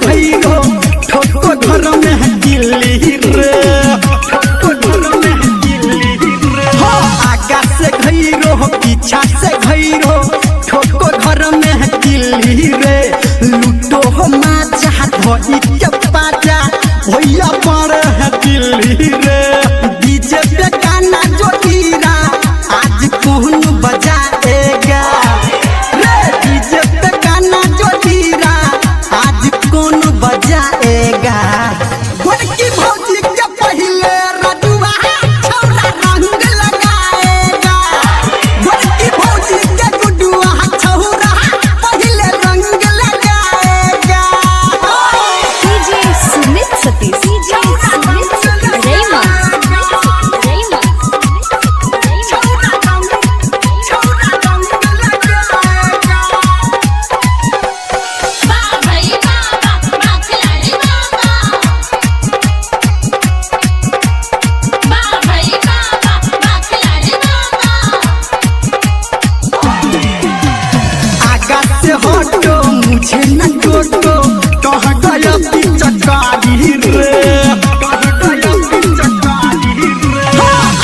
भैरो ठोको घर में है दिल्ली रे आगा से घैरो पीछा से घैरो ठोको घर में है दिल्ली रे लूटो हो माचा धोई के पाचा भैया पर है दिल्ली रे डीजे पे गाना जो हीरा आज कौन बजाएगा रे डीजे पे गाना जो हीरा आज कौन बजाएगा गोरकी भौजी के पहले रजुआ छौड़ा रंग लगाएगा गोरकी भौजी के गुडुआ छौड़ा पहले रंग लगाएगा डीजे सुमित सतीश हटो मुझे न टोटो कह गया पिचकारी रे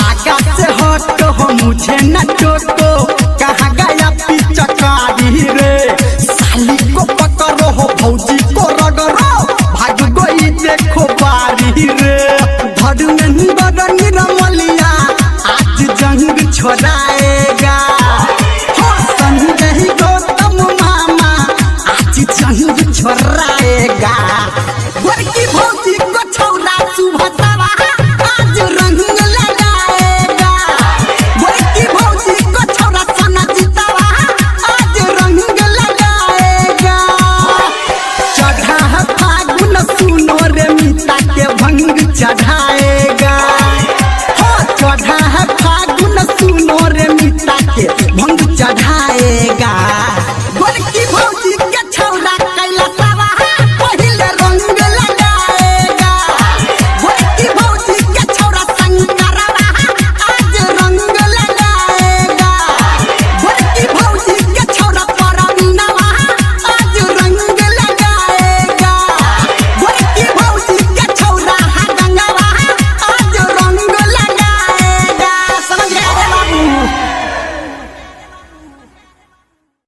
आगा से हटो मुझे न टोटो कह गया पिचकारी रे साली को पकड़ो हो भौजी को रगड़ो भाग गई देखो बारी रे धर्मेंद्र निरमलिया आज जंग छोड़ाएगा छोड़ाएगा।